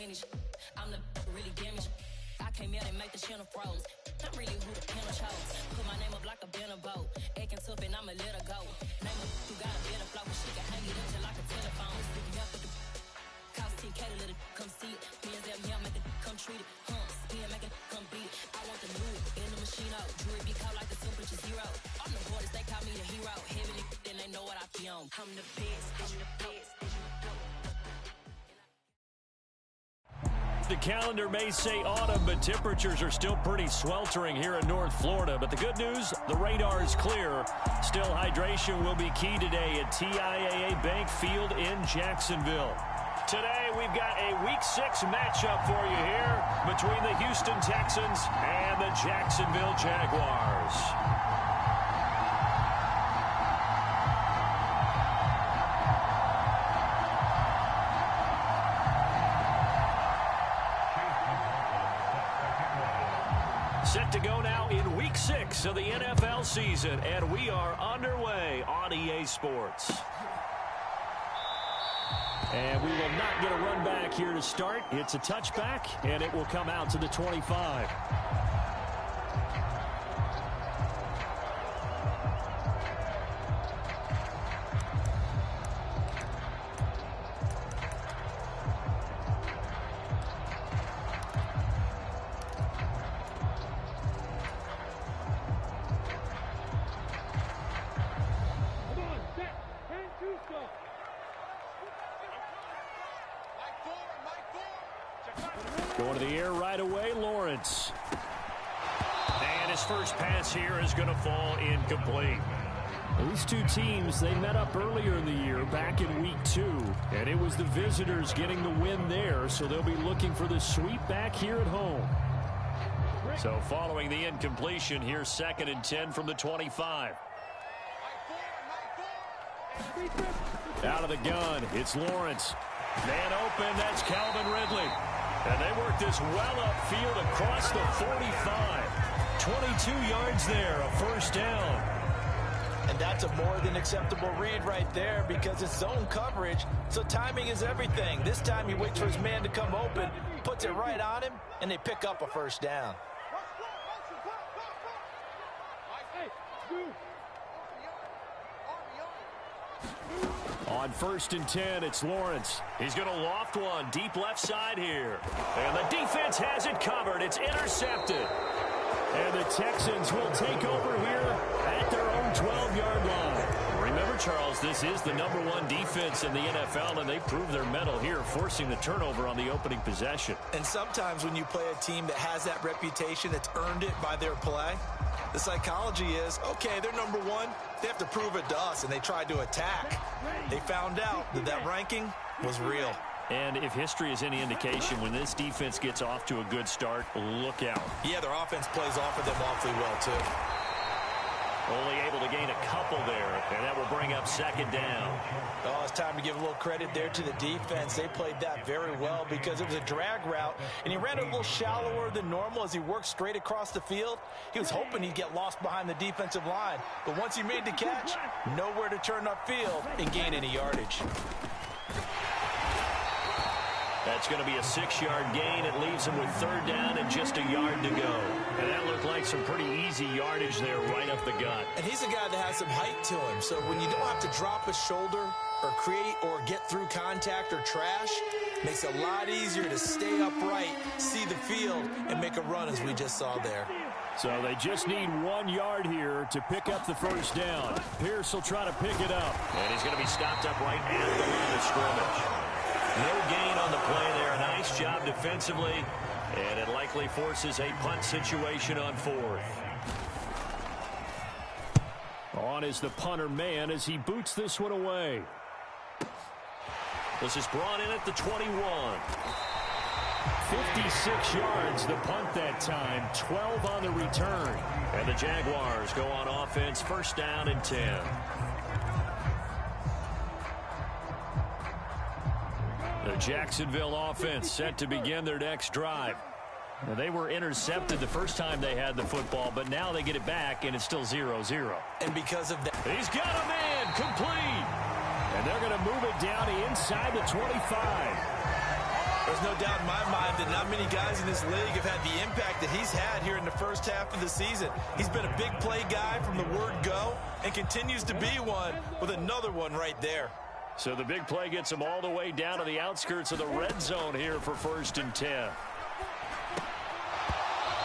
finish. I'm the really damaged. I came out and make the channel froze. I'm really who the panel chose. Put my name up like a banner boat. Acting tough and I'ma let her go. Name her who got a better flow. She can hang it up till like a telephone. Stick me up with the cost 10K to let it come see it. Me and them here make it come treat it. Spin make it come beat it. I want the new in the machine out. Jewelry be caught like the temperature zero. I'm the hardest, they call me the hero. Heavenly, then they know what I be on. I'm the best, I'm the best. The calendar may say autumn, but temperatures are still pretty sweltering here in North Florida. But the good news, the radar is clear. Still, hydration will be key today at TIAA Bank Field in Jacksonville. Today, we've got a Week 6 matchup for you here between the Houston Texans and the Jacksonville Jaguars. Set to go now in Week 6 of the NFL season, and we are underway on EA Sports. And we will not get a run back here to start. It's a touchback, and it will come out to the 25. Going to the air right away, Lawrence. And his first pass here is going to fall incomplete. These two teams, they met up earlier in the year, back in Week 2. And it was the visitors getting the win there, so they'll be looking for the sweep back here at home. So following the incompletion, here's 2nd and 10 from the 25. Out of the gun, it's Lawrence. Man open, that's Calvin Ridley. And they work this well upfield across the 45. 22 yards there, a first down. And that's a more than acceptable read right there because it's zone coverage, so timing is everything. This time he waits for his man to come open, puts it right on him, and they pick up a first down. On 1st and 10, it's Lawrence. He's going to loft one deep left side here. And the defense has it covered. It's intercepted. And the Texans will take over here at their own 12-yard line. Remember, Charles, this is the #1 defense in the NFL, and they prove their mettle here, forcing the turnover on the opening possession. And sometimes when you play a team that has that reputation, that's earned it by their play, the psychology is, okay, they're #1. They have to prove it to us, and they tried to attack. They found out that that ranking was real. And if history is any indication, when this defense gets off to a good start, look out. Yeah, their offense plays off of them awfully well, too. Only able to gain a couple there, and that will bring up 2nd down. Oh, it's time to give a little credit there to the defense. They played that very well because it was a drag route, and he ran it a little shallower than normal as he worked straight across the field. He was hoping he'd get lost behind the defensive line, but once he made the catch, nowhere to turn upfield and gain any yardage. That's going to be a 6-yard gain. It leaves him with 3rd down and just a yard to go. And that looked like some pretty easy yardage there right up the gut. And he's a guy that has some height to him, so when you don't have to drop a shoulder or create or get through contact or trash, it makes it a lot easier to stay upright, see the field, and make a run as we just saw there. So they just need 1 yard here to pick up the first down. Pierce will try to pick it up. And he's going to be stopped up right at the line of scrimmage. No gain on the play there. Nice job defensively. And it likely forces a punt situation on 4th. On is the punter man as he boots this one away. This is brought in at the 21. 56 yards the punt that time. 12 on the return. And the Jaguars go on offense, 1st down and 10. The Jacksonville offense set to begin their next drive. Now, they were intercepted the first time they had the football, but now they get it back, and it's still 0-0. And because of that, he's got a man complete. And they're going to move it down to inside the 25. There's no doubt in my mind that not many guys in this league have had the impact that he's had here in the first half of the season. He's been a big play guy from the word go and continues to be one with another one right there. So the big play gets him all the way down to the outskirts of the red zone here for 1st and 10.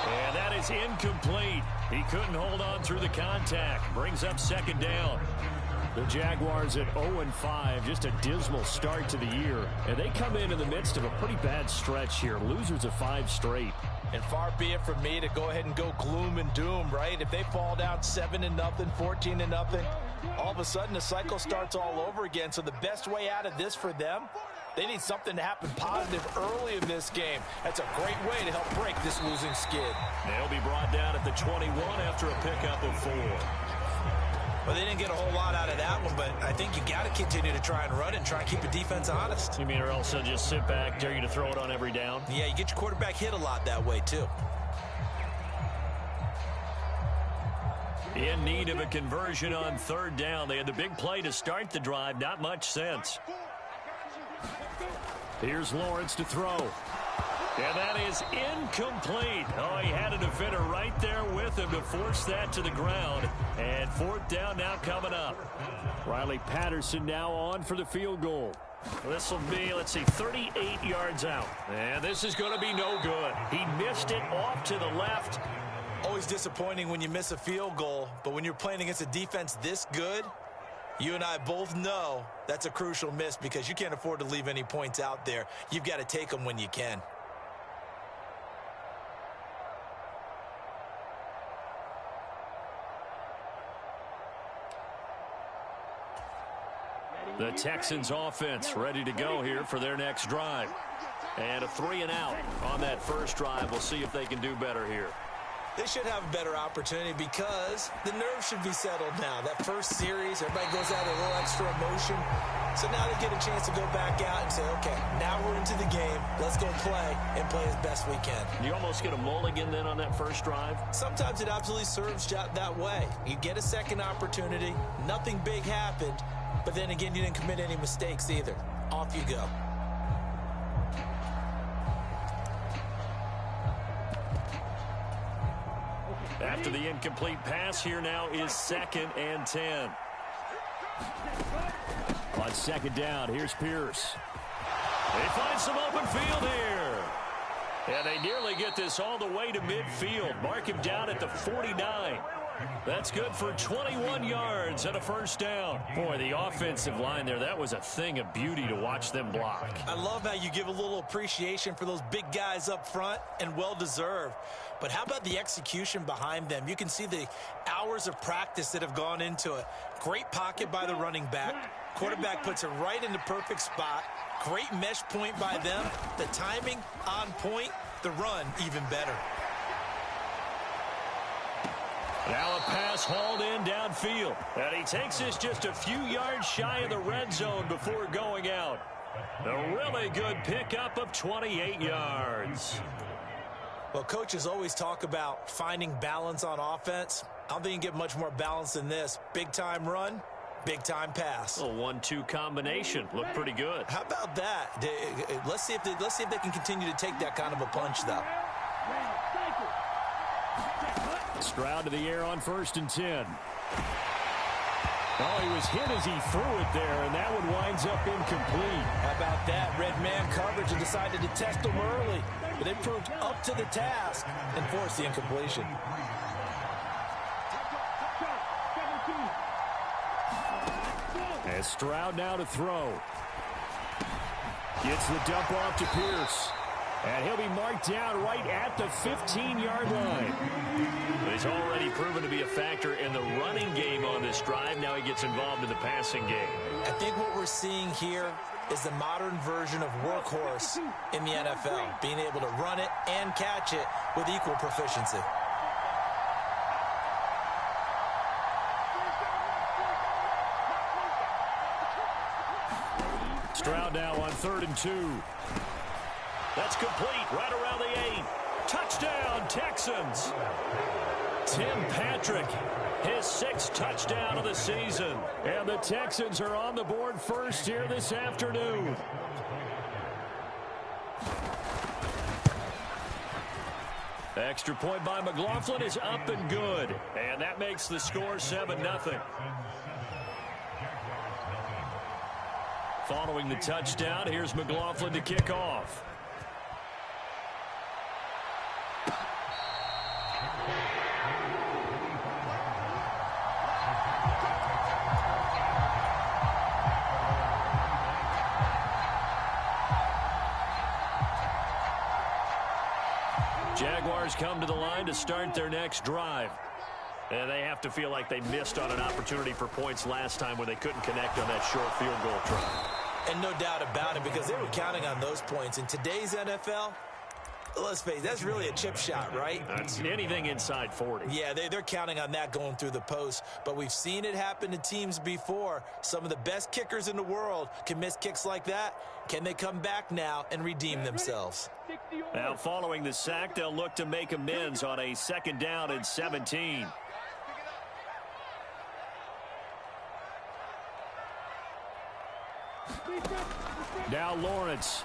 And that is incomplete. He couldn't hold on through the contact. Brings up 2nd down. The Jaguars at 0-5, just a dismal start to the year. And they come in the midst of a pretty bad stretch here. Losers of 5 straight. And far be it from me to go ahead and go gloom and doom, right? If they fall down 7-0, 14-0, all of a sudden the cycle starts all over again. So the best way out of this for them, they need something to happen positive early in this game. That's a great way to help break this losing skid. They'll be brought down at the 21 after a pickup of 4. Well, they didn't get a whole lot out of that one, but I think you got to continue to try and run it and try and keep the defense honest. You mean or else they'll just sit back, dare you to throw it on every down? Yeah, you get your quarterback hit a lot that way, too. In need of a conversion on 3rd down. They had the big play to start the drive. Not much sense. Here's Lawrence to throw. And that is incomplete. Oh, he had a defender right there with him to force that to the ground. And 4th down now coming up. Riley Patterson now on for the field goal. This will be, 38 yards out. And this is going to be no good. He missed it off to the left. Always disappointing when you miss a field goal, but when you're playing against a defense this good, you and I both know that's a crucial miss because you can't afford to leave any points out there. You've got to take them when you can. The Texans offense ready to go here for their next drive. And a 3-and-out on that first drive. We'll see if they can do better here. They should have a better opportunity because the nerves should be settled now. That first series, everybody goes out with a little extra emotion. So now they get a chance to go back out and say, okay, now we're into the game. Let's go play and play as best we can. You almost get a mulligan then on that first drive? Sometimes it absolutely serves that way. You get a second opportunity. Nothing big happened. But then again, you didn't commit any mistakes either. Off you go. After the incomplete pass, here now is 2nd and 10. On 2nd down, here's Pierce. They find some open field here. And they nearly get this all the way to midfield. Mark him down at the 49. That's good for 21 yards and a 1st down. Boy, the offensive line there, that was a thing of beauty to watch them block. I love how you give a little appreciation for those big guys up front, and well-deserved. But how about the execution behind them? You can see the hours of practice that have gone into it. Great pocket by the running back. Quarterback puts it right in the perfect spot. Great mesh point by them. The timing on point. The run even better. Now a pass hauled in downfield. And he takes this just a few yards shy of the red zone before going out. A really good pickup of 28 yards. Well, coaches always talk about finding balance on offense. I don't think you can get much more balance than this. Big-time run, big-time pass. A 1-2 combination. Looked pretty good. How about that? Let's see if they can continue to take that kind of a punch, though. Stroud to the air on 1st and 10. Oh, he was hit as he threw it there, and that one winds up incomplete. How about that? Red man coverage and decided to test him early. But they proved up to the task and forced the incompletion. And Stroud now to throw. Gets the dump off to Pierce. And he'll be marked down right at the 15-yard line. But he's already proven to be a factor in the running game on this drive. Now he gets involved in the passing game. I think what we're seeing here is the modern version of workhorse in the NFL, being able to run it and catch it with equal proficiency. Stroud now on 3rd and 2. That's complete right around the 8. Touchdown, Texans. Tim Patrick, his 6th touchdown of the season. And the Texans are on the board first here this afternoon. Extra point by McLaughlin is up and good. And that makes the score 7-0. Following the touchdown, here's McLaughlin to kick off. Jaguars come to the line to start their next drive. And they have to feel like they missed on an opportunity for points last time when they couldn't connect on that short field goal try. And no doubt about it, because they were counting on those points. In today's NFL, let's face it, that's really a chip shot, right? That's anything inside 40. Yeah, they're counting on that going through the post. But we've seen it happen to teams before. Some of the best kickers in the world can miss kicks like that. Can they come back now and redeem themselves? Now, following the sack, they'll look to make amends on a 2nd down and 17. Now Lawrence.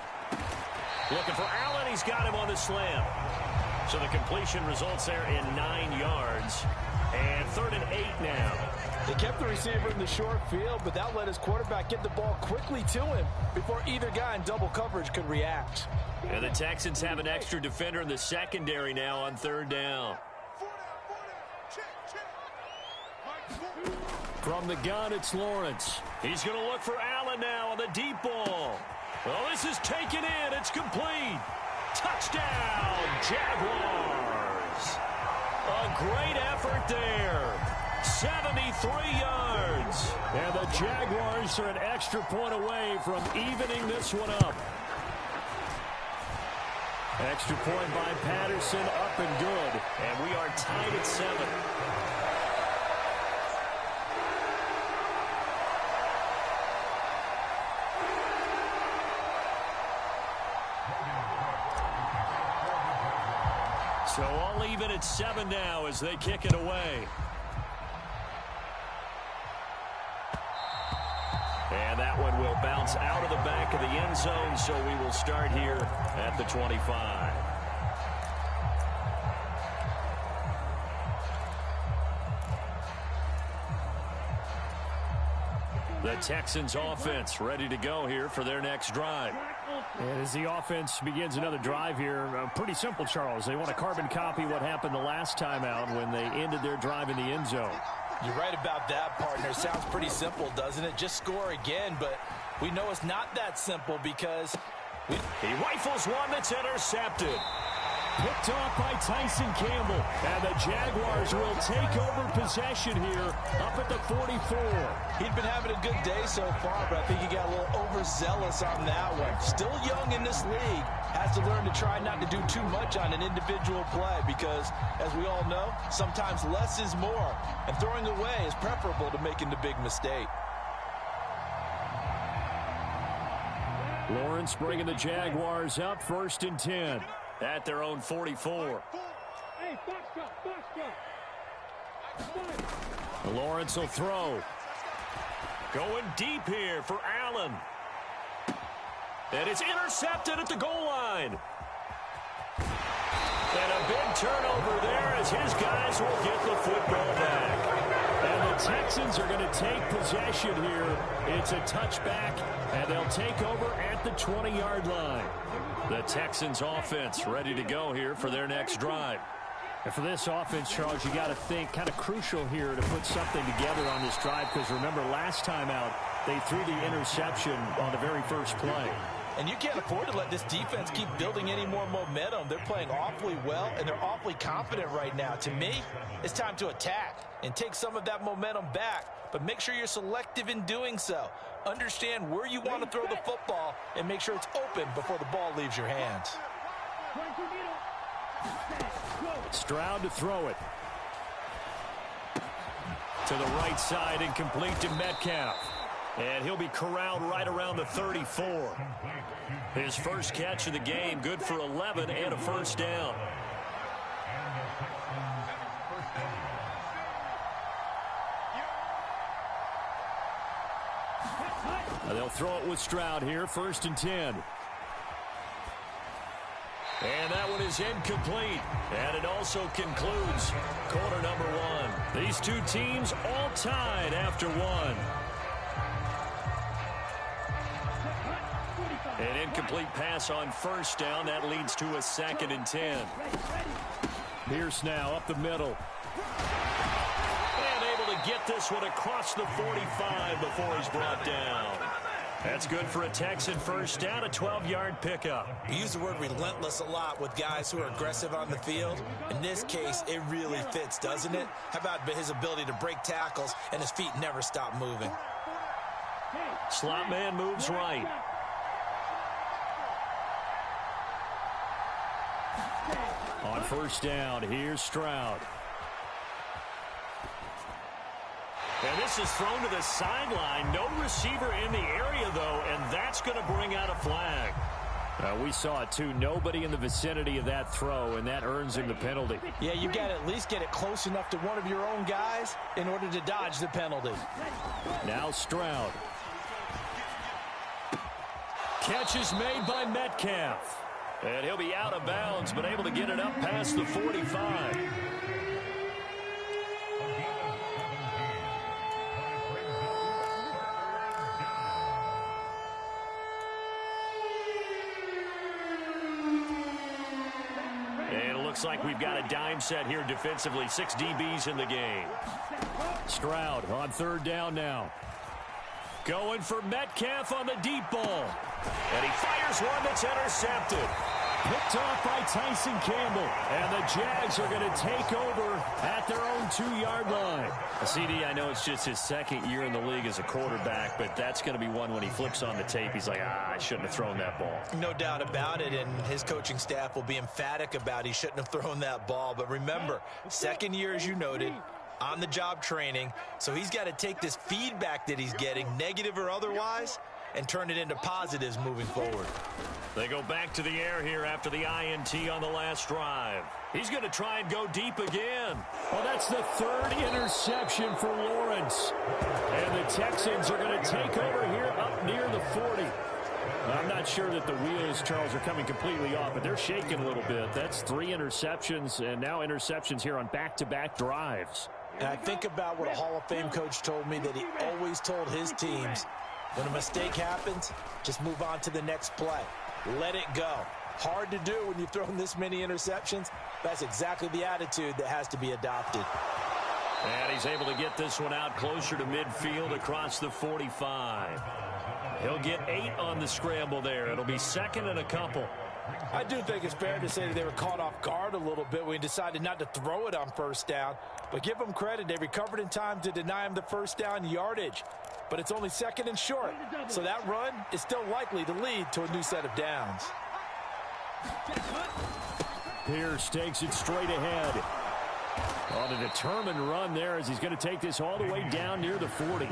Looking for Allen. He's got him on the slam. So the completion results there in 9 yards. And 3rd and 8 now. They kept the receiver in the short field, but that let his quarterback get the ball quickly to him before either guy in double coverage could react. And the Texans have an extra defender in the secondary now on 3rd down. From the gun, it's Lawrence. He's going to look for Allen now on the deep ball. Well, this is taken in. It's complete. Touchdown, Jaguars. A great effort there. 73 yards. And the Jaguars are an extra point away from evening this one up. Extra point by Patterson, up and good. And we are tied at 7. So all even at 7 now as they kick it away. And that one will bounce out of the back of the end zone, so we will start here at the 25. The Texans offense ready to go here for their next drive. And as the offense begins another drive here, pretty simple, Charles. They want to carbon copy what happened the last time out when they ended their drive in the end zone. You're right about that, partner. Sounds pretty simple, doesn't it? Just score again, but we know it's not that simple because he rifles one that's intercepted. Picked off by Tyson Campbell. And the Jaguars will take over possession here up at the 44. He'd been having a good day so far, but I think he got a little overzealous on that one. Still young in this league. Has to learn to try not to do too much on an individual play because, as we all know, sometimes less is more. And throwing away is preferable to making the big mistake. Lawrence bringing the Jaguars up, 1st and 10. At their own 44. Lawrence will throw. Going deep here for Allen. And it's intercepted at the goal line. And a big turnover there as his guys will get the football back. And the Texans are going to take possession here. It's a touchback, and they'll take over at the 20-yard line. The Texans offense ready to go here for their next drive. And for this offense, Charles, you got to think kind of crucial here to put something together on this drive because remember last time out they threw the interception on the very first play. And you can't afford to let this defense keep building any more momentum. They're playing awfully well, and they're awfully confident right now. To me, it's time to attack and take some of that momentum back, but make sure you're selective in doing so. Understand where you want to throw the football and make sure it's open before the ball leaves your hands. Stroud to throw it. To the right side and complete to Metcalf. And he'll be corralled right around the 34. His first catch of the game, good for 11 and a 1st down. They'll throw it with Stroud here, 1st and 10. And that one is is incomplete. And it also concludes quarter number one. These two teams all tied after one. An incomplete pass on first down. That leads to a 2nd and 10. Pierce now up the middle. And able to get this one across the 45 before he's brought down. That's good for a Texan first down, a 12-yard pickup. You use the word relentless a lot with guys who are aggressive on the field. In this case, it really fits, doesn't it? How about his ability to break tackles and his feet never stop moving? Slot man moves right. On first down, here's Stroud. And this is thrown to the sideline. No receiver in the area, though, and that's going to bring out a flag. We saw it, too. Nobody in the vicinity of that throw, and that earns him the penalty. Yeah, you got to at least get it close enough to one of your own guys in order to dodge the penalty. Now Stroud. Catch is made by Metcalf. And he'll be out of bounds, but able to get it up past the 45. And it looks like we've got a dime set here defensively. 6 DBs in the game. Stroud on third down now. Going for Metcalf on the deep ball. And he fires one that's intercepted. Picked off by Tyson Campbell. And the Jags are going to take over at their own 2-yard line. CD, I know it's just his 2nd year in the league as a quarterback, but that's going to be one when he flips on the tape. He's like, I shouldn't have thrown that ball. No doubt about it, and his coaching staff will be emphatic about he shouldn't have thrown that ball. But remember, 2nd year, as you noted, on-the-job training, so he's got to take this feedback that he's getting, negative or otherwise, and turn it into positives moving forward. They go back to the air here after the INT on the last drive. He's going to try and go deep again. Well, that's the 3rd interception for Lawrence. And the Texans are going to take over here up near the 40. I'm not sure that the wheels, Charles, are coming completely off, but they're shaking a little bit. That's 3 interceptions, and now interceptions here on back-to-back drives. And I think about what a Hall of Fame coach told me, that he always told his teams, when a mistake happens, just move on to the next play. Let it go. Hard to do when you've thrown this many interceptions. That's exactly the attitude that has to be adopted. And he's able to get this one out closer to midfield across the 45. He'll get 8 on the scramble there. It'll be 2nd and a couple. I do think it's fair to say that they were caught off guard a little bit when he decided not to throw it on first down. But give them credit. They recovered in time to deny him the first down yardage. But it's only 2nd and short. So that run is still likely to lead to a new set of downs. Pierce takes it straight ahead. On a determined run there as he's going to take this all the way down near the 40.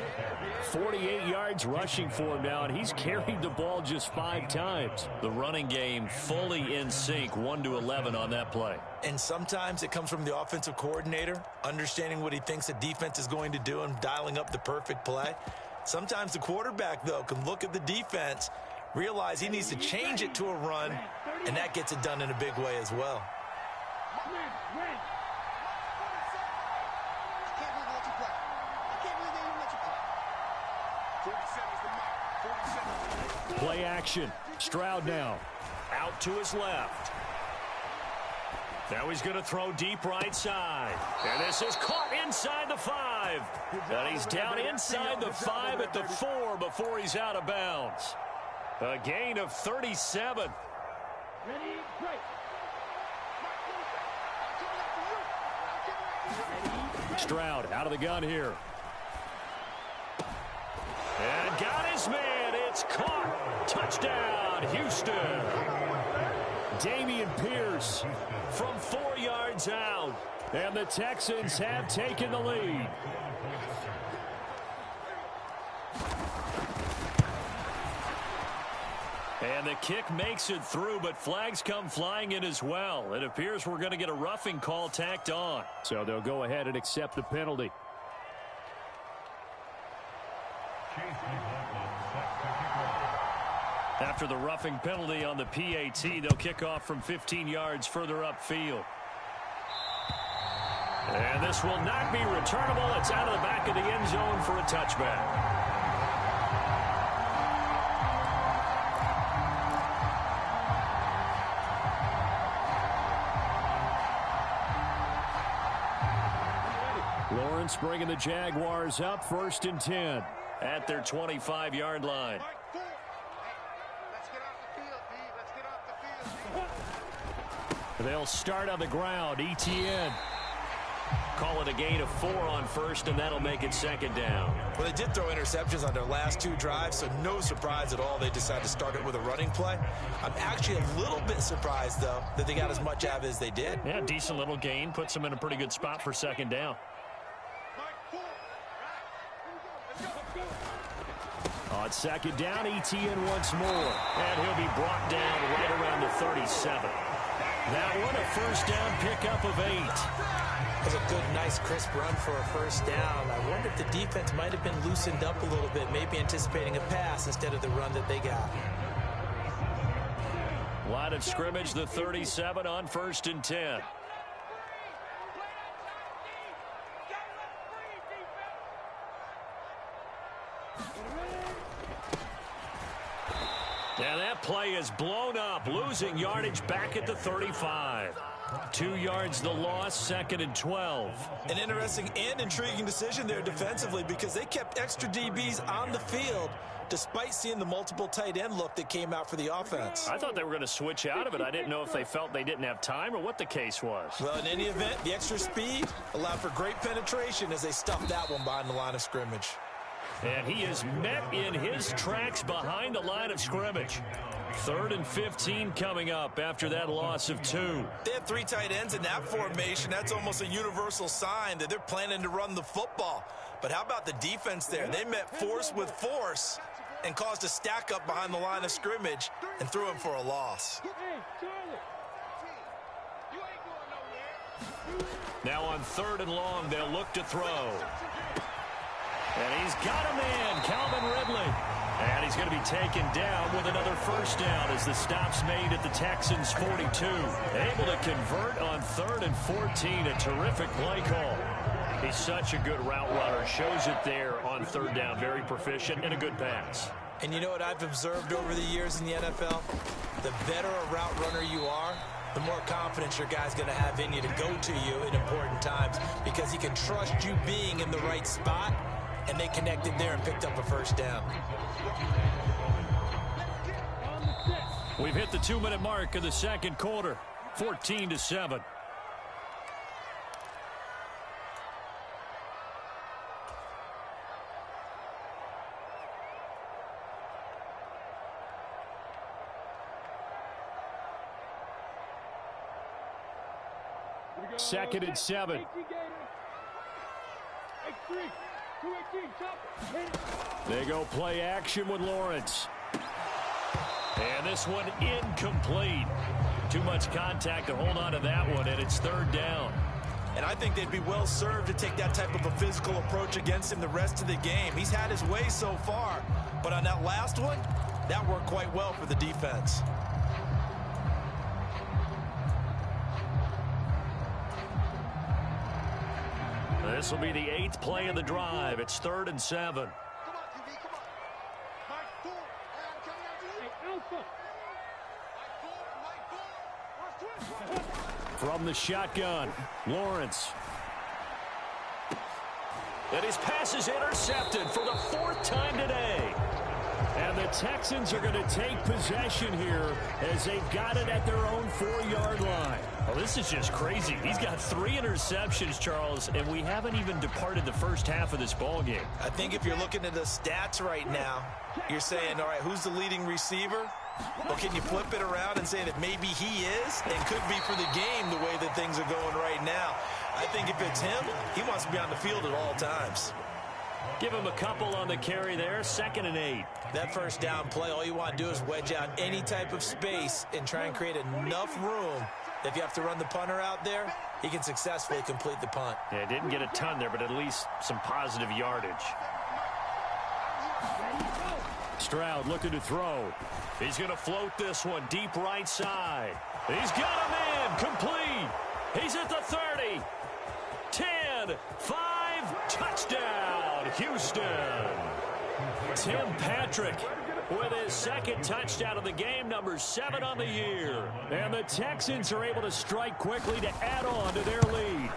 48 yards rushing for him now, and he's carried the ball just 5 times. The running game fully in sync, 1-11 on that play. And sometimes it comes from the offensive coordinator, understanding what he thinks the defense is going to do and dialing up the perfect play. Sometimes the quarterback, though, can look at the defense, realize he needs to change it to a run, and that gets it done in a big way as well. Play action. Stroud now. Out to his left. Now he's going to throw deep right side. And this is caught inside the 5. And he's down inside the 5 at the 4 before he's out of bounds. A gain of 37. Stroud out of the gun here. And got his man. It's caught. Touchdown, Houston. Dameon Pierce from 4 yards out. And the Texans have taken the lead. And the kick makes it through, but flags come flying in as well. It appears we're going to get a roughing call tacked on. So they'll go ahead and accept the penalty. After the roughing penalty on the PAT, they'll kick off from 15 yards further upfield. And this will not be returnable. It's out of the back of the end zone for a touchback. Lawrence bringing the Jaguars up 1st and 10 at their 25-yard line. They'll start on the ground. ETN. Call it a gain of 4 on 1st, and that'll make it 2nd down. Well, they did throw interceptions on their last 2 drives, so no surprise at all they decided to start it with a running play. I'm actually a little bit surprised, though, that they got as much out of it as they did. Yeah, decent little gain. Puts them in a pretty good spot for 2nd down. On 2nd down, ETN once more. And he'll be brought down right around the 37. That one, a 1st down pickup of 8. It was a good, nice, crisp run for a 1st down. I wonder if the defense might have been loosened up a little bit, maybe anticipating a pass instead of the run that they got. Line of scrimmage, the 37 on 1st and 10. And that play is blown up, losing yardage back at the 35. 2 yards the loss, 2nd and 12. An interesting and intriguing decision there defensively because they kept extra DBs on the field despite seeing the multiple tight end look that came out for the offense. I thought they were going to switch out of it. I didn't know if they felt they didn't have time or what the case was. Well, in any event, the extra speed allowed for great penetration as they stuffed that one behind the line of scrimmage. And he is met in his tracks behind the line of scrimmage. 3rd and 15 coming up after that loss of 2. They have 3 tight ends in that formation. That's almost a universal sign that they're planning to run the football. But how about the defense there? They met force with force and caused a stack up behind the line of scrimmage and threw him for a loss. Now on 3rd and long, they'll look to throw. And he's got a man, Calvin Ridley. And he's going to be taken down with another 1st down as the stop's made at the Texans' 42. Able to convert on 3rd and 14. A terrific play call. He's such a good route runner. Shows it there on 3rd down. Very proficient and a good pass. And you know what I've observed over the years in the NFL? The better a route runner you are, the more confidence your guy's going to have in you to go to you in important times because he can trust you being in the right spot. And they connected there and picked up a 1st down. We've hit the 2-minute mark of the 2nd quarter. 14-7. Second and 7. They go play action with Lawrence. And this one incomplete. Too much contact to hold on to that one, and it's 3rd down. And I think they'd be well served to take that type of a physical approach against him the rest of the game. He's had his way so far, but on that last one, that worked quite well for the defense. This will be the 8th play of the drive. It's 3rd and 7. From the shotgun, Lawrence. And his pass is intercepted for the 4th time today. And the Texans are going to take possession here as they've got it at their own 4-yard line. Well, this is just crazy. He's got 3 interceptions, Charles, and we haven't even departed the first half of this ballgame. I think if you're looking at the stats right now, you're saying, all right, who's the leading receiver? Well, can you flip it around and say that maybe he is and could be for the game the way that things are going right now? I think if it's him, he wants to be on the field at all times. Give him a couple on the carry there. 2nd and 8. That 1st down play, all you want to do is wedge out any type of space and try and create enough room. If you have to run the punter out there, he can successfully complete the punt. Yeah, didn't get a ton there, but at least some positive yardage. Stroud looking to throw. He's going to float this one deep right side. He's got a man complete. He's at the 30. 10, 5, touchdown, Houston. Tim Patrick with his second touchdown of the game, number 7 on the year. And the Texans are able to strike quickly to add on to their lead.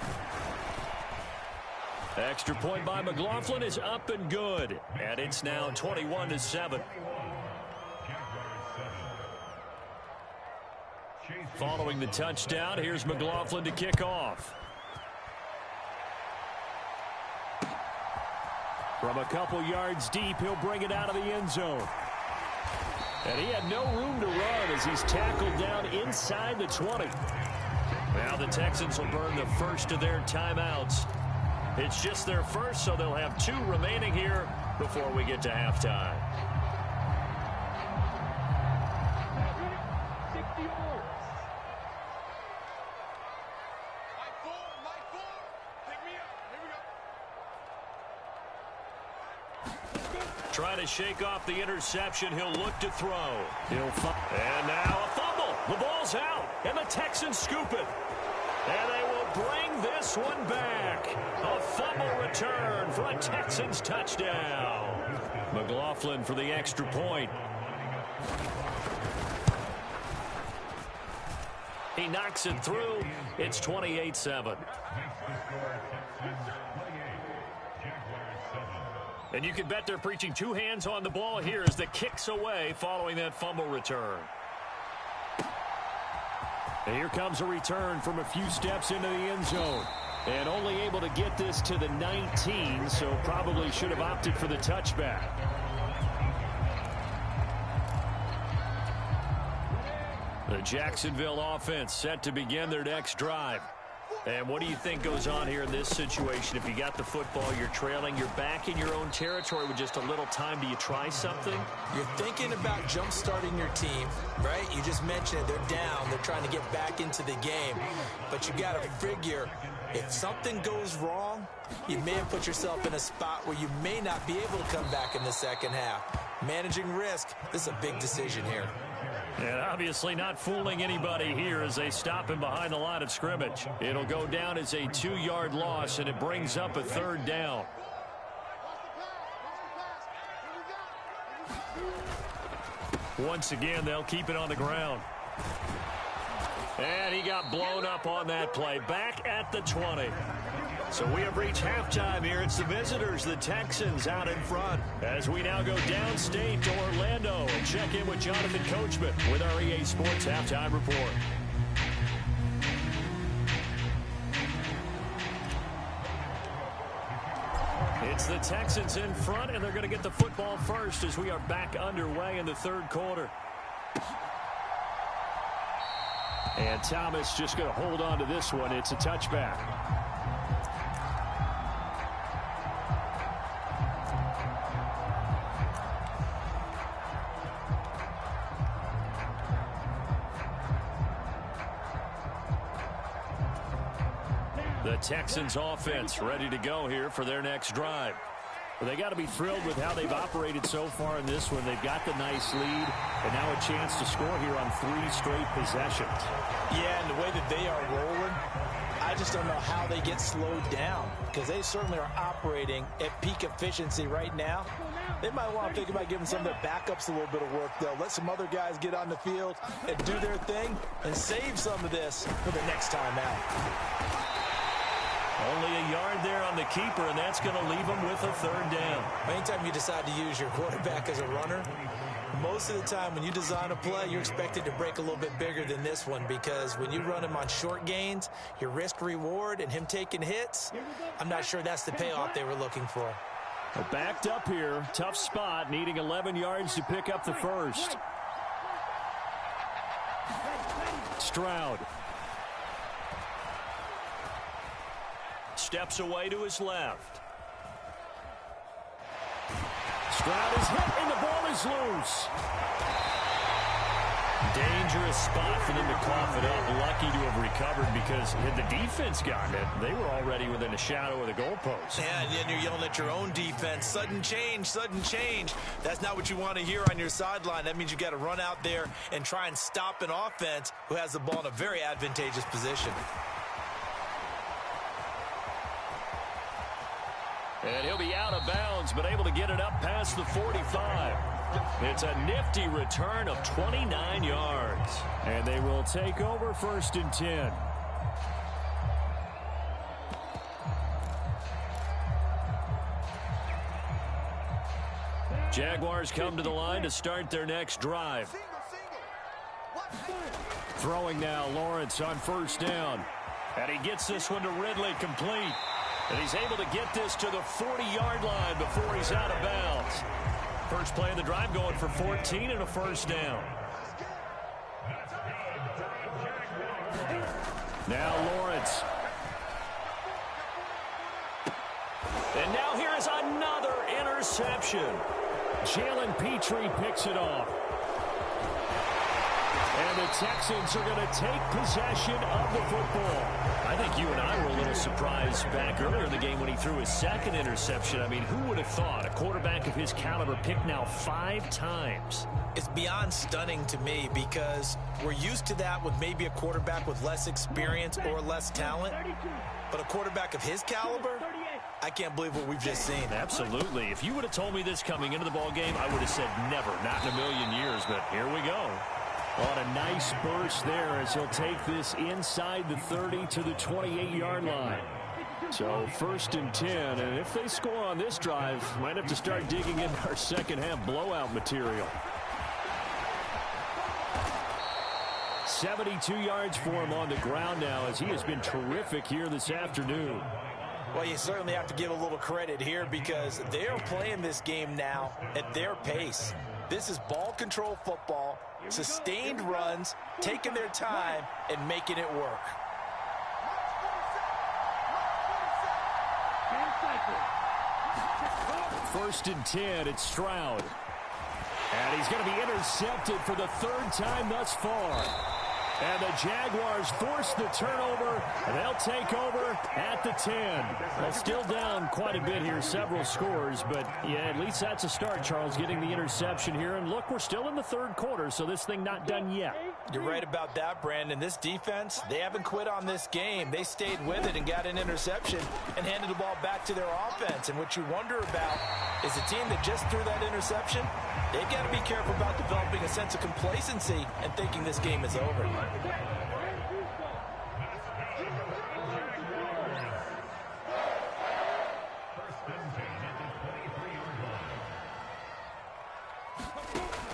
Extra point by McLaughlin is up and good. And it's now 21-7. Following the touchdown, here's McLaughlin to kick off. From a couple yards deep, he'll bring it out of the end zone. And he had no room to run as he's tackled down inside the 20. Now the Texans will burn the first of their timeouts. It's just their first, so they'll have 2 remaining here before we get to halftime. Trying to shake off the interception. He'll look to throw. And now a fumble. The ball's out, and the Texans scoop it. And they will bring this one back. A fumble return for a Texans touchdown. McLaughlin for the extra point. He knocks it through. It's 28-7. And you can bet they're preaching 2 hands on the ball here as the kick's away following that fumble return. And here comes a return from a few steps into the end zone. And only able to get this to the 19, so probably should have opted for the touchback. The Jacksonville offense set to begin their next drive. And what do you think goes on here in this situation? If you got the football, you're trailing, you're back in your own territory with just a little time. Do you try something? You're thinking about jump-starting your team, right? You just mentioned it. They're down. They're trying to get back into the game. But you got to figure, if something goes wrong, you may have put yourself in a spot where you may not be able to come back in the second half. Managing risk, this is a big decision here. And obviously not fooling anybody here as they stop him behind the line of scrimmage. It'll go down as a 2-yard loss, and it brings up a 3rd down. Once again, they'll keep it on the ground. And he got blown up on that play. Back at the 20. So we have reached halftime here. It's the visitors, the Texans, out in front. As we now go downstate to Orlando and check in with Jonathan Coachman with our EA Sports Halftime Report. It's the Texans in front, and they're going to get the football first as we are back underway in the 3rd quarter. And Thomas just going to hold on to this one. It's a touchback. The Texans offense ready to go here for their next drive. Well, they got to be thrilled with how they've operated so far in this one. They've got the nice lead, and now a chance to score here on 3 straight possessions. Yeah, and the way that they are rolling, I just don't know how they get slowed down, because they certainly are operating at peak efficiency right now. They might want to think about giving some of their backups a little bit of work, though. Let some other guys get on the field and do their thing and save some of this for the next time out. Only a yard there on the keeper, and that's going to leave them with a 3rd down. Anytime you decide to use your quarterback as a runner, most of the time when you design a play, you're expected to break a little bit bigger than this one, because when you run him on short gains, your risk-reward and him taking hits, I'm not sure that's the payoff they were looking for. Backed up here, tough spot, needing 11 yards to pick up the first. Stroud. Steps away to his left. Stroud is hit, and the ball is loose. Dangerous spot for them to cough it up. Lucky to have recovered because had the defense gotten it, they were already within a shadow of the goalpost. Yeah, and then you're yelling at your own defense. Sudden change, sudden change. That's not what you want to hear on your sideline. That means you got to run out there and try and stop an offense who has the ball in a very advantageous position. And he'll be out of bounds, but able to get it up past the 45. It's a nifty return of 29 yards. And they will take over 1st and 10. Jaguars come to the line to start their next drive. Throwing now, Lawrence on 1st down. And he gets this one to Ridley complete. And he's able to get this to the 40-yard line before he's out of bounds. First play of the drive going for 14 and a 1st down. Now Lawrence. And now here is another interception. Jalen Petrie picks it off. And the Texans are going to take possession of the football. I think you and I were a little surprised back earlier in the game when he threw his 2nd interception. I mean, who would have thought a quarterback of his caliber picked now 5 times? It's beyond stunning to me because we're used to that with maybe a quarterback with less experience or less talent. But a quarterback of his caliber, I can't believe what we've just seen. Absolutely. If you would have told me this coming into the ball game, I would have said never, not in a million years. But here we go. On a nice burst there as he'll take this inside the 30 to the 28-yard line. So 1st and 10, and if they score on this drive, might have to start digging into our second-half blowout material. 72 yards for him on the ground now as he has been terrific here this afternoon. Well, you certainly have to give a little credit here because they are playing this game now at their pace. This is ball control football, sustained runs, taking their time, and making it work. First and 10, it's Stroud. And he's going to be intercepted for the 3rd time thus far. And the Jaguars force the turnover, and they'll take over at the 10. Well, still down quite a bit here, several scores, but yeah, at least that's a start, Charles, getting the interception here. And look, we're still in the 3rd quarter, so this thing not done yet. You're right about that, Brandon. This defense, they haven't quit on this game. They stayed with it and got an interception and handed the ball back to their offense. And what you wonder about is the team that just threw that interception, they've got to be careful about developing a sense of complacency and thinking this game is over.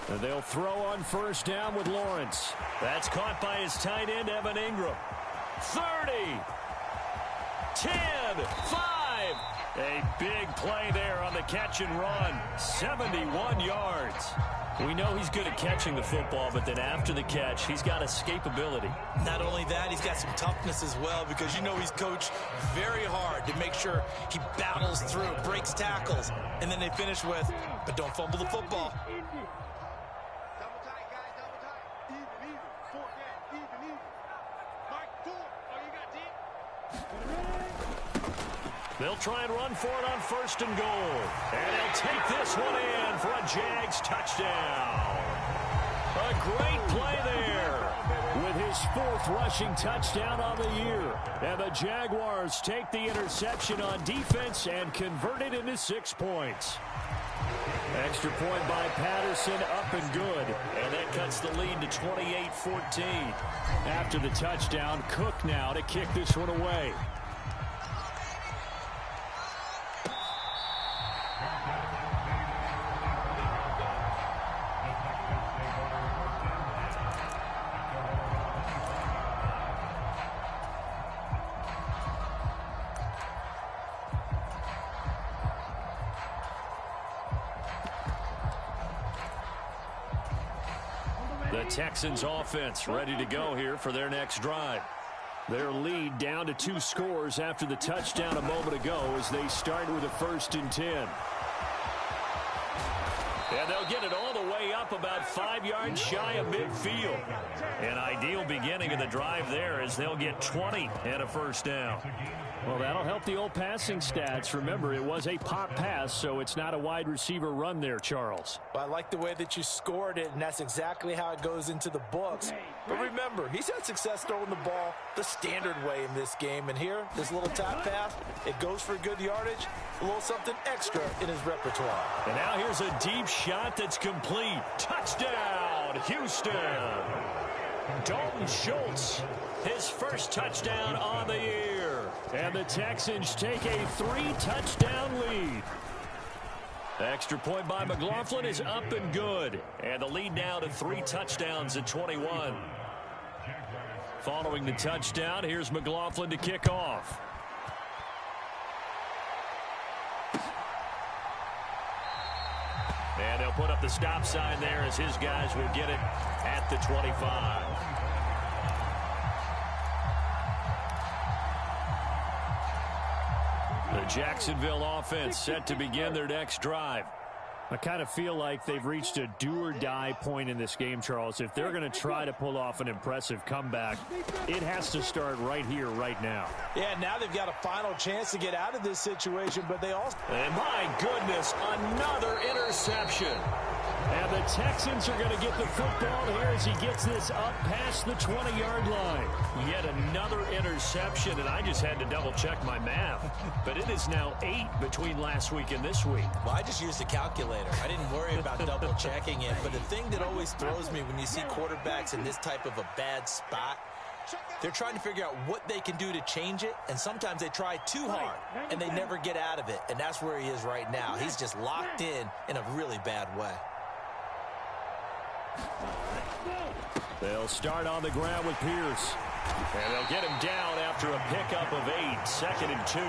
And they'll throw on 1st down with Lawrence. That's caught by his tight end, Evan Ingram. 30, 10, 5. A big play there on the catch and run. 71 yards. We know he's good at catching the football, but then after the catch, he's got escapability. Not only that, he's got some toughness as well because you know he's coached very hard to make sure he battles through, breaks tackles, and then they finish with, but don't fumble the football. They'll try and run for it on 1st and goal. And they'll take this one in for a Jags touchdown. A great play there. With his 4th rushing touchdown on the year. And the Jaguars take the interception on defense and convert it into 6 points. Extra point by Patterson, up and good. And that cuts the lead to 28-14. After the touchdown, Cook now to kick this one away. The Texans offense ready to go here for their next drive. Their lead down to 2 scores after the touchdown a moment ago as they start with a 1st and 10. And they'll get it all the way up about 5 yards shy of midfield. An ideal beginning of the drive there as they'll get 20 and a first down. Well, that'll help the old passing stats. Remember, it was a pop pass, so it's not a wide receiver run there, Charles. Well, I like the way that you scored it, and that's exactly how it goes into the books. But remember, he's had success throwing the ball the standard way in this game. And here, this little top pass, it goes for good yardage, a little something extra in his repertoire. And now here's a deep shot that's complete. Touchdown, Houston. Dalton Schultz, his first touchdown on the year. And the Texans take a 3-touchdown lead. The extra point by McLaughlin is up and good. And the lead now to 3 touchdowns at 21. Following the touchdown, here's McLaughlin to kick off. And they'll put up the stop sign there as his guys will get it at the 25. The Jacksonville offense set to begin their next drive. I kind of feel like they've reached a do-or-die point in this game, Charles. If they're going to try to pull off an impressive comeback, it has to start right here, right now. Yeah, now they've got a final chance to get out of this situation, but they also... And my goodness, another interception. And the Texans are going to get the football here as he gets this up past the 20-yard line. Yet another interception, and I just had to double-check my math. But it is now 8 between last week and this week. Well, I just used a calculator. I didn't worry about double-checking it. But the thing that always throws me when you see quarterbacks in this type of a bad spot, they're trying to figure out what they can do to change it, and sometimes they try too hard, and they never get out of it. And that's where he is right now. He's just locked in a really bad way. They'll start on the ground with Pierce. And they'll get him down after a pickup of 8, 2nd and 2.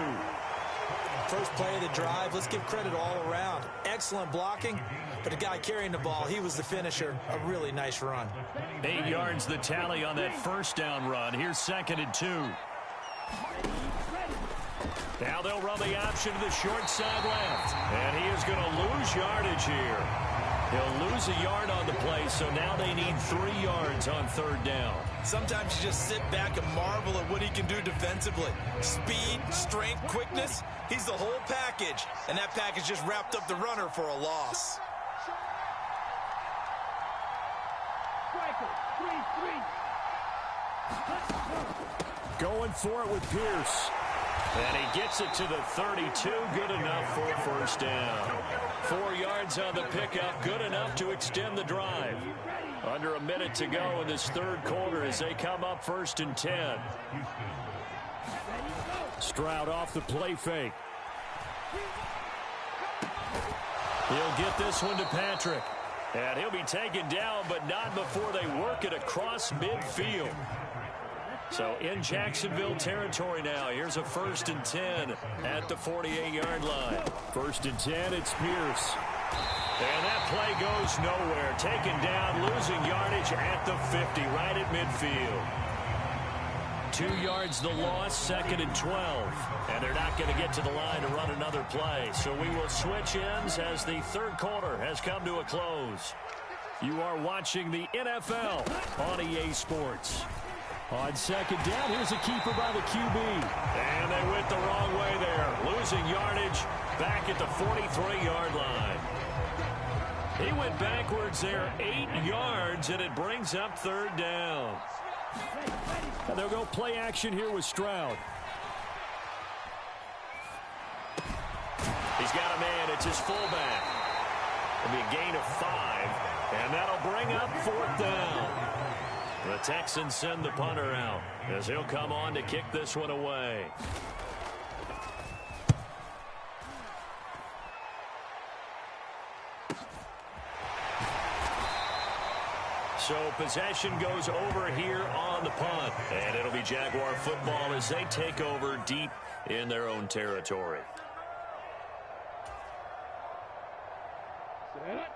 First play of the drive, let's give credit all around. Excellent blocking, but the guy carrying the ball, he was the finisher. A really nice run. 8 yards the tally on that first down run. Here's 2nd and 2. Now they'll run the option to the short side left. And he is going to lose yardage here. He'll lose a yard on the play, so now they need 3 yards on 3rd down. Sometimes you just sit back and marvel at what he can do defensively. Speed, strength, quickness, he's the whole package. And that package just wrapped up the runner for a loss. Going for it with Pierce. And he gets it to the 32. Good enough for a first down. 4 yards on the pickup. Good enough to extend the drive. Under a minute to go in this 3rd quarter as they come up 1st and 10. Stroud off the play fake. He'll get this one to Patrick. And he'll be taken down, but not before they work it across midfield. So in Jacksonville territory now. Here's a 1st and 10 at the 48-yard line. 1st and 10, it's Pierce. And that play goes nowhere. Taken down, losing yardage at the 50, right at midfield. 2 yards the loss, 2nd and 12. And they're not going to get to the line to run another play. So we will switch ends as the 3rd quarter has come to a close. You are watching the NFL on EA Sports. On 2nd down, here's a keeper by the QB. And they went the wrong way there. Losing yardage back at the 43-yard line. He went backwards there 8 yards, and it brings up 3rd down. And they'll go play action here with Stroud. He's got a man. It's his fullback. It'll be a gain of 5, and that'll bring up 4th down. The Texans send the punter out as he'll come on to kick this one away. So possession goes over here on the punt. And it'll be Jaguar football as they take over deep in their own territory.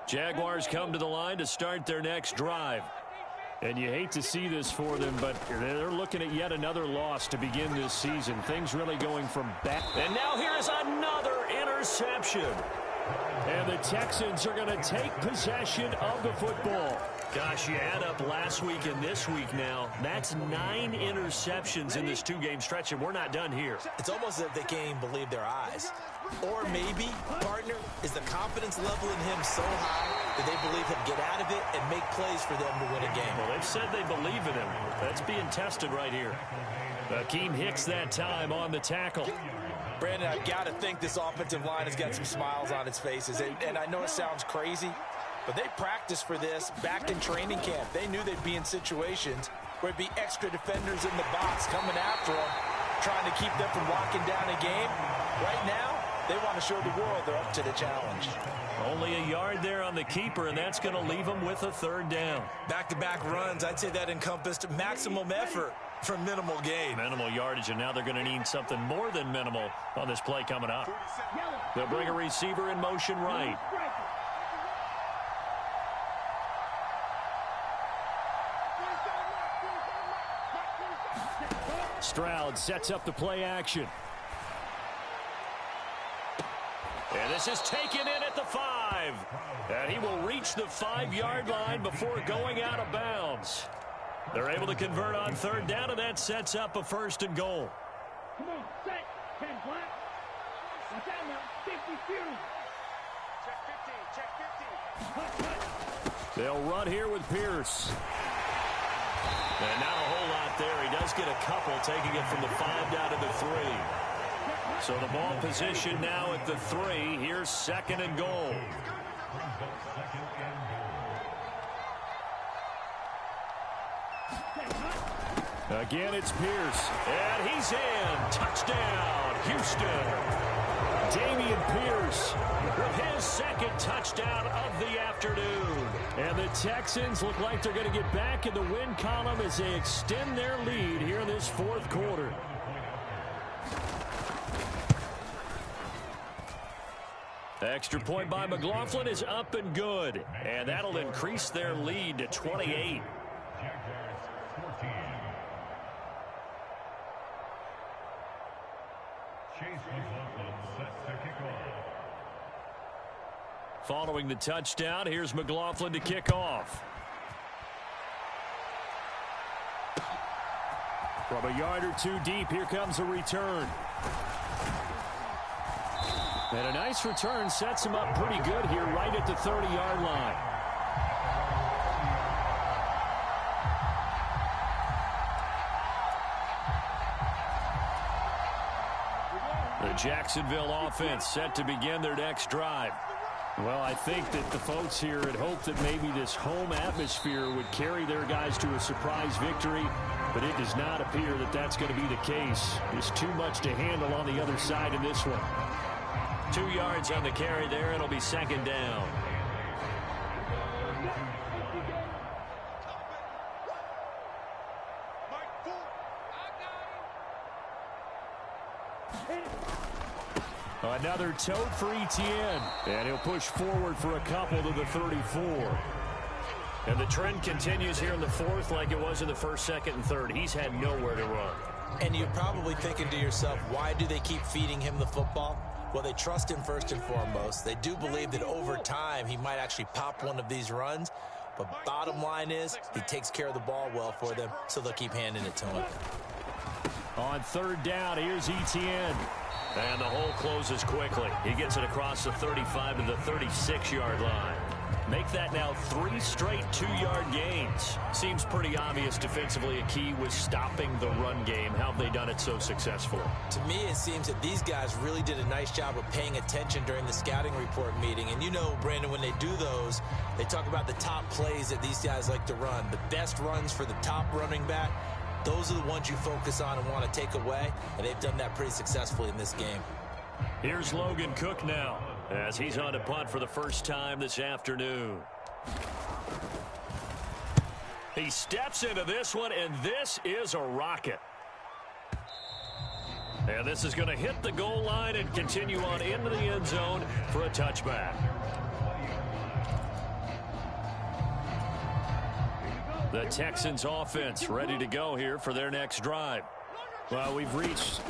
Jaguars come to the line to start their next drive. And you hate to see this for them, but they're looking at yet another loss to begin this season. Things really going from bad. And now here's another interception. And the Texans are going to take possession of the football. Gosh, you add up last week and this week now. That's 9 interceptions in this 2-game stretch, and we're not done here. It's almost as if they can't even believe their eyes. Or maybe, partner, is the confidence level in him so high that they believe he'll get out of it and make plays for them to win a game. Well, they've said they believe in him. That's being tested right here. Akeem Hicks that time on the tackle. Brandon, I've got to think this offensive line has got some smiles on its faces. And I know it sounds crazy, but they practiced for this back in training camp. They knew they'd be in situations where it'd be extra defenders in the box coming after them, trying to keep them from locking down a game. Right now, they want to show the world they're up to the challenge. Only a yard there on the keeper, and that's going to leave them with a 3rd down. Back-to-back runs, I'd say that encompassed maximum effort for minimal gain. Minimal yardage, and now they're going to need something more than minimal on this play coming up. They'll bring a receiver in motion right. Stroud sets up the play action. And this is taken in at the 5. And he will reach the 5-yard line before going out of bounds. They're able to convert on 3rd down, and that sets up a 1st and goal. Come on, set, 10 black. Watch out now, 50 fury. Check 50, They'll run here with Pierce. And not a whole lot there. He does get a couple, taking it from the 5 down to the 3. So the ball position now at the 3. Here's 2nd and goal. Again, it's Pierce. And he's in. Touchdown, Houston. Dameon Pierce With his 2nd touchdown of the afternoon. And the Texans look like they're going to get back in the win column as they extend their lead here in this 4th quarter. Extra point by McLaughlin is up and good. And that'll increase their lead to 28. Following the touchdown, here's McLaughlin to kick off. From a yard or 2 deep, here comes a return. And a nice return sets him up pretty good here right at the 30-yard line. The Jacksonville offense set to begin their next drive. Well, I think that the folks here had hoped that maybe this home atmosphere would carry their guys to a surprise victory, but it does not appear that that's going to be the case. There's too much to handle on the other side in this one. 2 yards on the carry there. It'll be 2nd down. Another tote for Etienne. And he'll push forward for a couple to the 34. And the trend continues here in the 4th like it was in the 1st, 2nd, and 3rd. He's had nowhere to run. And you're probably thinking to yourself, why do they keep feeding him the football? Well, they trust him first and foremost. They do believe that over time he might actually pop one of these runs. But bottom line is he takes care of the ball well for them, so they'll keep handing it to him. On 3rd down, here's Etienne. And the hole closes quickly. He gets it across the 35 to the 36-yard line. Make that now 3 straight 2-yard gains. Seems pretty obvious defensively a key was stopping the run game. How have they done it so successfully? To me, it seems that these guys really did a nice job of paying attention during the scouting report meeting. And you know, Brandon, when they do those, they talk about the top plays that these guys like to run. The best runs for the top running back. Those are the ones you focus on and want to take away, and they've done that pretty successfully in this game. Here's Logan Cook now as he's on to punt for the first time this afternoon. He steps into this one, and this is a rocket. And this is going to hit the goal line and continue on into the end zone for a touchback. The Texans offense ready to go here for their next drive. Well, we've reached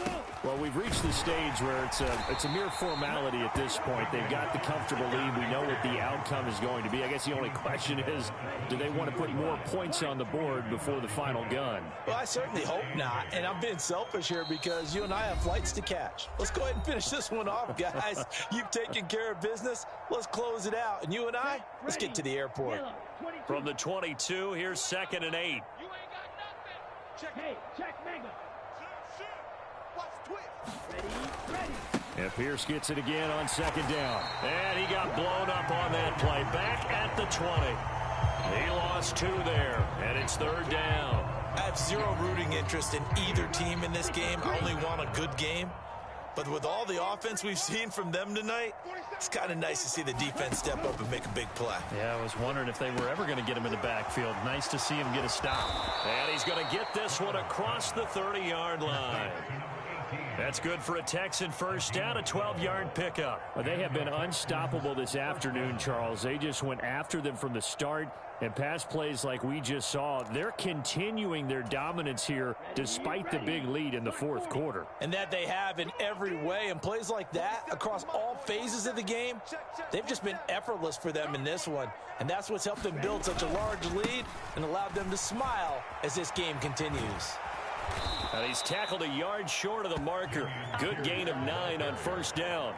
the stage where it's a mere formality at this point. They've got the comfortable lead. We know what the outcome is going to be. I guess the only question is, do they want to put more points on the board before the final gun? Well, I certainly hope not, and I'm being selfish here because you and I have flights to catch. Let's go ahead and finish this one off, guys. You've taken care of business. Let's close it out, and you and I, let's get to the airport. From the 22, here's 2nd and 8. Check mega. And Pierce gets it again on 2nd down. And he got blown up on that play. Back at the 20. He lost 2 there, and it's 3rd down. I have zero rooting interest in either team in this game. I only want a good game. But with all the offense we've seen from them tonight, it's kind of nice to see the defense step up and make a big play. Yeah, I was wondering if they were ever going to get him in the backfield. Nice to see him get a stop. And he's going to get this one across the 30-yard line. That's good for a Texan first down, a 12-yard pickup. Well, they have been unstoppable this afternoon, Charles. They just went after them from the start, and pass plays like we just saw, they're continuing their dominance here despite the big lead in the 4th quarter. And that they have in every way, and plays like that across all phases of the game, they've just been effortless for them in this one. And that's what's helped them build such a large lead and allowed them to smile as this game continues. And he's tackled a yard short of the marker. Good gain of 9 on 1st down.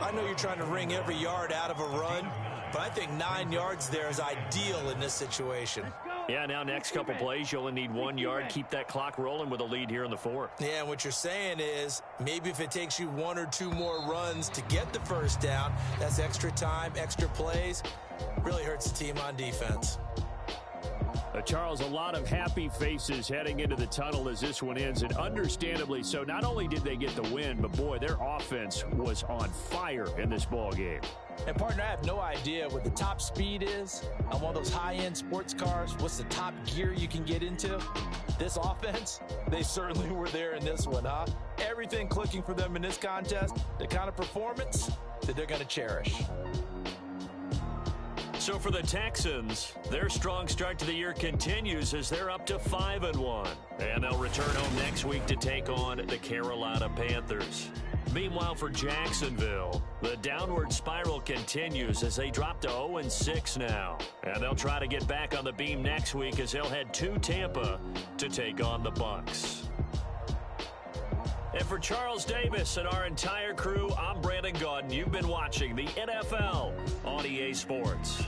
I know you're trying to wring every yard out of a run, but I think 9 yards there is ideal in this situation. Yeah, now next couple plays, you only need 1 yard. Keep that clock rolling with a lead here in the 4th. Yeah, and what you're saying is maybe if it takes you 1 or 2 more runs to get the first down, that's extra time, extra plays. Really hurts the team on defense. Charles, a lot of happy faces heading into the tunnel as this one ends, and understandably so. Not only did they get the win, but boy, their offense was on fire in this ball game. And partner, I have no idea what the top speed is on one of those high-end sports cars. What's the top gear you can get into? This offense, they certainly were there in this one, huh? Everything clicking for them in this contest, the kind of performance that they're going to cherish. So for the Texans, their strong start to the year continues as they're up to 5-1. And they'll return home next week to take on the Carolina Panthers. Meanwhile, for Jacksonville, the downward spiral continues as they drop to 0-6 now. And they'll try to get back on the beam next week as they'll head to Tampa to take on the Bucs. And for Charles Davis and our entire crew, I'm Brandon Gaudin. You've been watching the NFL on EA Sports.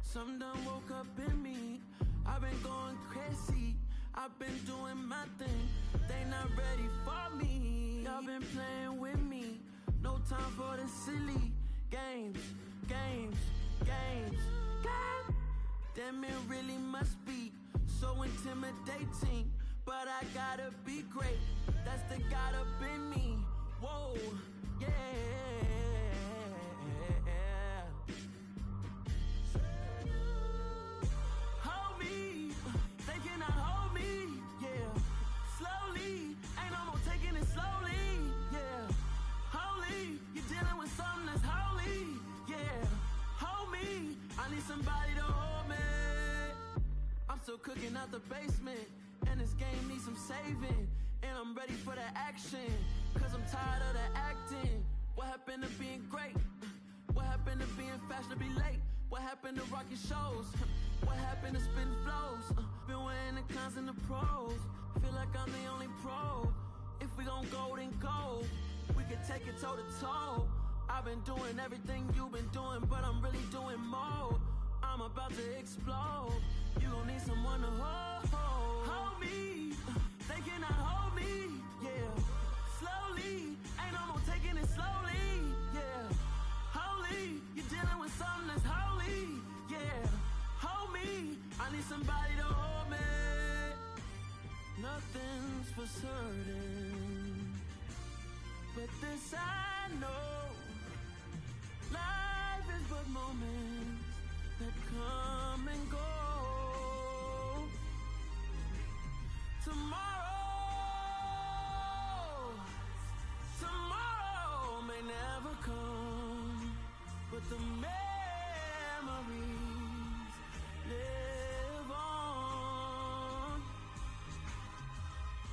Something done woke up in me. I've been going crazy. I've been doing my thing. They not ready for me. Y'all been playing with me. No time for the silly games. Damn, it really must be so intimidating. But I gotta be great. That's the God up in me. Whoa, yeah. Hold me, they cannot hold me, yeah. Slowly, ain't no more taking it slowly, yeah. Holy, you're dealing with something that's holy, yeah. Hold me, I need somebody to hold me. I'm still cooking out the basement, and this game needs some saving. And I'm ready for the action, cause I'm tired of the acting. What happened to being great? What happened to being fashionably late? What happened to rocking shows? What happened to spitting flows? Been wearing the cons and the pros. Feel like I'm the only pro. If we gon' go, then go. We can take it toe to toe. I've been doing everything you've been doing, but I'm really doing more. I'm about to explode. You gon' need someone to hold me. They cannot hold me, yeah. Slowly, ain't no more taking it slowly, yeah. Holy, you're dealing with something that's holy, yeah. Hold me, I need somebody to hold me. Nothing's for certain, but this I know. Life is but moments that come and go. Tomorrow may never come, but the memories live on.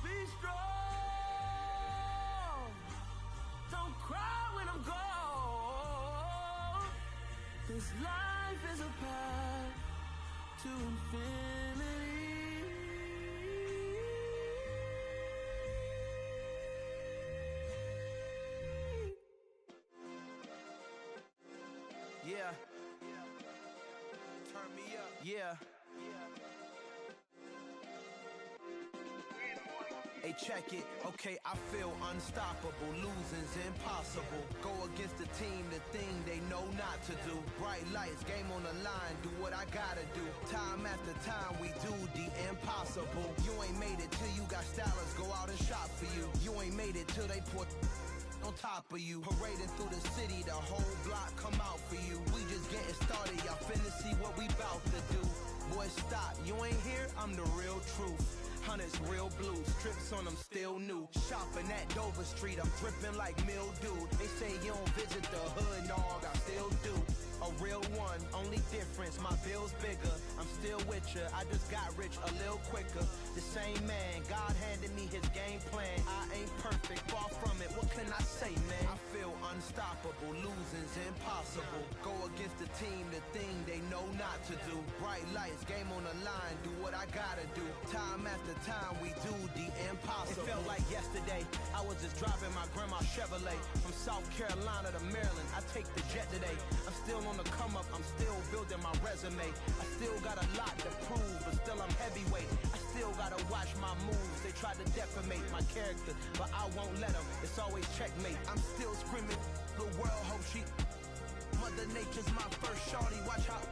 Be strong, don't cry when I'm gone. This life is a path to infinity. Yeah. Turn me up. Yeah. Hey, check it. Okay, I feel unstoppable. Losing's impossible. Go against the team, the thing they know not to do. Bright lights, game on the line. Do what I gotta do. Time after time, we do the impossible. You ain't made it till you got stylers go out and shop for you. You ain't made it till they put on top of you. Parading through the city, the whole block come out for you. We just getting started, y'all finna see what we bout to do. Boy, stop, you ain't here, I'm the real truth. Hunters, real blue, strips on them still new. Shopping at Dover Street, I'm dripping like mildew. They say you don't visit the hood, dog, I still do. A real one, only difference, my bill's bigger. I'm still with ya, I just got rich a little quicker. The same man, God handed me his game plan. I ain't perfect, far from it, what can I say, man? I feel unstoppable, losing's impossible. Go against the team, the thing they know not to do. Bright lights, game on the line, do what I gotta do. Time after time, we do the impossible. It felt like yesterday, I was just driving my grandma's Chevrolet. From South Carolina to Maryland, I take the jet today. I'm still on the come up, I'm still building my resume. I still got a lot to prove, but still I'm heavyweight. I still gotta watch my moves. They try to defamate my character, but I won't let them. It's always checkmate. I'm still screaming, the world hope she. Mother Nature's my first shorty, watch how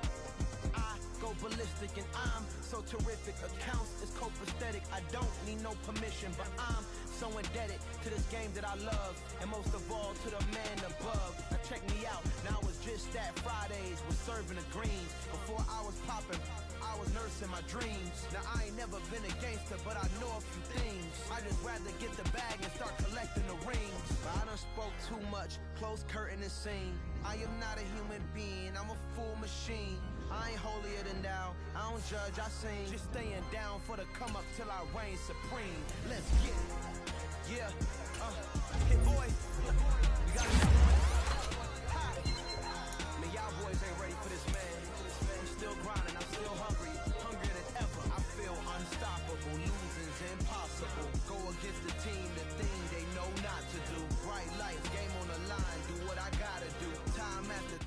I go ballistic and I'm so terrific. Accounts is copacetic, I don't need no permission, but I'm so indebted to this game that I love, and most of all to the man above. Now check me out, now it's just that Fridays was serving the greens. Before I was popping, I was nursing my dreams. Now I ain't never been a gangster, but I know a few things. I just rather get the bag and start collecting the rings. But I done spoke too much, close curtain and scene. I am not a human being, I'm a full machine. I ain't holier than thou, I don't judge, I sing. Just staying down for the come up till I reign supreme. Let's get it. Yeah, hit boy, we got another one. Hi. Man, y'all boys ain't ready for this, man. I'm still grinding, I'm still hungry, hungrier than ever. I feel unstoppable, losing's impossible. Go against the team, the thing they know not to do. Bright lights, game on the line, do what I gotta do. Time after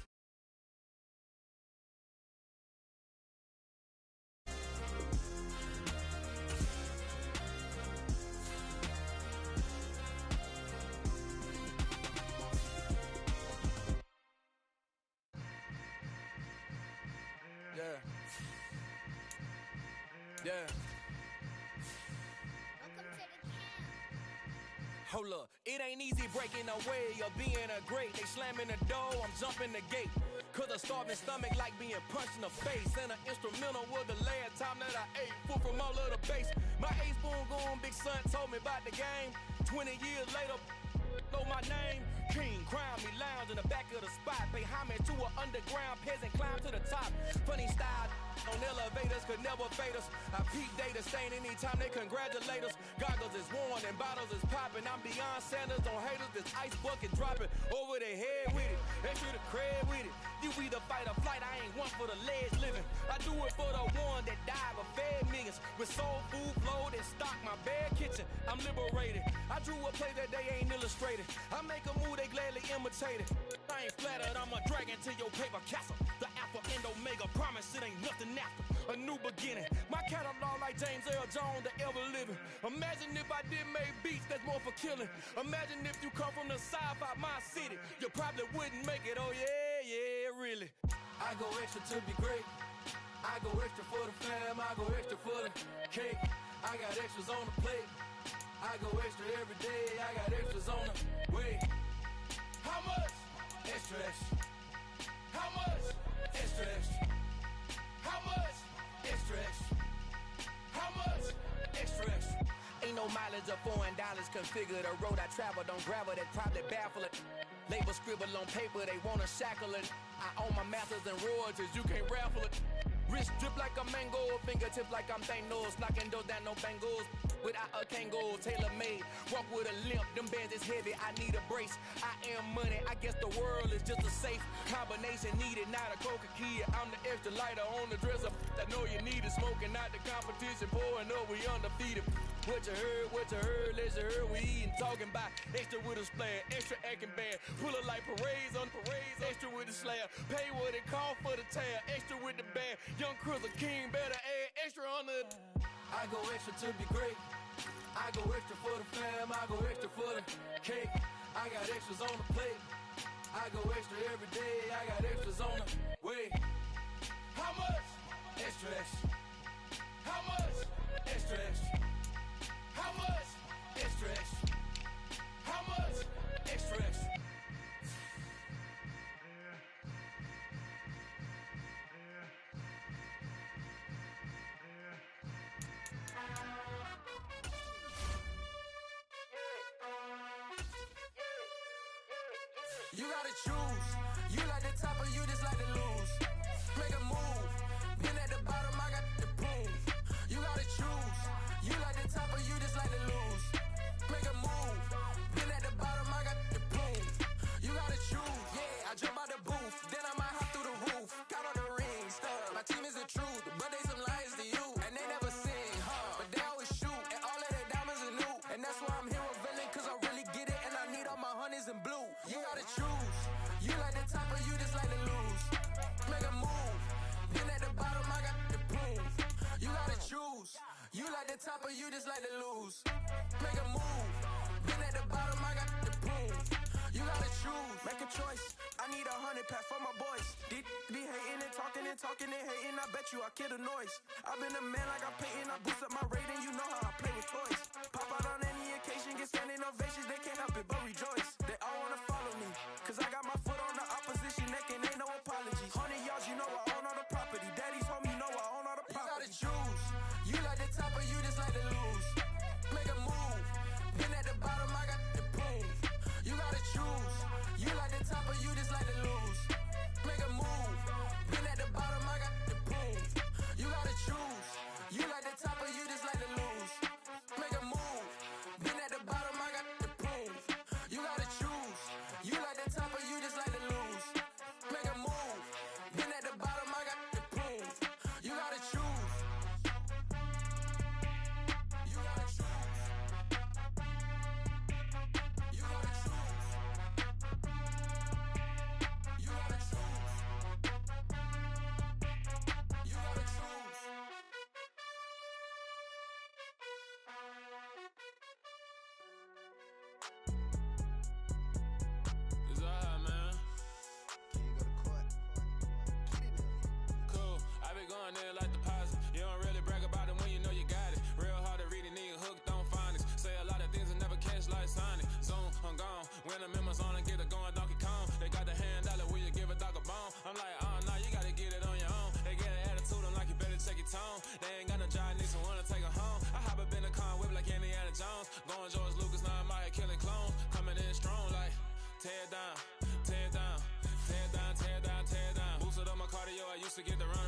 Yeah. Hold up, it ain't easy breaking away or being a great. They slamming the door, I'm jumping the gate. Cause a starving stomach like being punched in the face. And an instrumental was the last time that I ate food from all of the base. My ace boom goon big son told me about the game. 20 years later, know my name. King, crown me, lounge in the back of the spot. Pay homage to an underground peasant, climb to the top. Funny style on elevators, haters could never fade us. I peep data stain anytime they congratulate us. Goggles is worn and bottles is popping. I'm Deion Sanders on haters, this ice bucket dropping over their head with it. Extra the cred with it. You either fight or flight, I ain't one for the ledge living. I do it for the one that died but fed millions. With soul food flowed and stock my bare kitchen. I'm liberated. I drew a play that they ain't illustrated. I make a move they gladly imitated. I ain't flattered, I'm a dragon to your paper castle. The Alpha and Omega, promise it ain't nothing after. A new beginning. My catalog like James Earl Jones, the ever living. Imagine if I did make beats that's more for killing. Imagine if you come from the south out my city. You probably wouldn't make it, oh yeah, really. I go extra to be great. I go extra for the fam, I go extra for the cake. I got extras on the plate. I go extra every day, I got extras on the way. How much? Extra, extra. How much? Extra, extra. How much? Extra, extra. How much? Extra, extra. Ain't no mileage of $4 configure the road I travel. Don't gravel that probably baffle it. Label scribble on paper, they wanna shackle it. I own my masters and royalties, you can't raffle it. Wrist drip like a mango, fingertip like I'm Thanos. Knocking doors down, no bangles. Without a Kango, tailor-made. Walk with a limp, them bands is heavy, I need a brace. I am money, I guess the world is just a safe combination needed, not a coca key. I'm the extra lighter on the dresser. I know you need it, smoking out the competition, pouring up, we undefeated. What you heard, let's hear we eatin', talking about extra with a splash, extra acting bad. Pull it like parades on parades, extra with the slab. Pay what it cost for the tab, extra with the band. Young Chris, a king, better add extra on the. I go extra to be great. I go extra for the fam, I go extra for the cake. I got extras on the plate. I go extra every day, I got extras on the way. How much? Extra, extra. How much? Extra, extra. How much? Extra, extra. How much? Extra, extra. You gotta choose. You like the top or you just like to lose. Make a move. Been at the bottom, I got the boom. You gotta choose. You like the top or you just like to lose. Make a move. Been at the bottom, I got the boom. You gotta choose. Yeah, I jump out the booth. Then I might hop through the roof. Count on the rings. My team is the truth, but they some liars to you. And they never sing, but they always shoot. And all of their diamonds are new. And that's why I'm here with villain, cause I really get it. And I need all my honeys in blue. You gotta choose. You like the top or you just like to lose. Make a move. Been at the bottom, I got the boom. You gotta choose. You like the top or you just like to lose. Make a move. Been at the bottom, I got the boom. You gotta choose. Make a choice. I need 100 pack for my boys. Be hating and talking and hating. I bet you I kill the noise. I've been a man like I'm Peyton. I boost up my rating. You know how I play with toys. Pop out on any occasion, get standing ovations. They can't help it but rejoice. They all wanna follow me, cause I got my foot on the opposition neck and ain't no apologies. 100 yards, you know I own all the property. Daddy's home, you know I own all the property. You gotta choose. You like the top or you just like to lose. Make a move. Been at the bottom, I got the boom. You gotta choose. You like the top or you just like to lose. Make a move. Been at the bottom, I got the boom. You gotta choose. You like the top or you just like to lose. Make a move. Been at the bottom, I got the boom. You gotta choose. You like the top or you just like to lose. Make a move. Been at the bottom, I got the boom. You gotta choose. You gotta choose. You gotta choose. You gotta choose. You gotta choose. It's alright, man. Can you go to court? Get it now. Cool, I be going there like deposit. You don't really brag about it when you know you got it. Real hard to read a nigga hooked on phonics. Say a lot of things and never catch like Sonic. Zoom, I'm gone. When I'm in my zone, I get it going Donkey Kong. They got the $100, will you give a dog a bone? I'm like, oh no, you gotta get it on your own. They get an attitude, I'm like, you better check your tone. They ain't got no job, need someone to take her home. I hop up in the car, whip like Indiana Jones. Going George Lucas, now I'm out here killing clones. Coming in strong like, tear down, tear down, tear down, tear down, tear down. Boosted up my cardio, I used to get the run.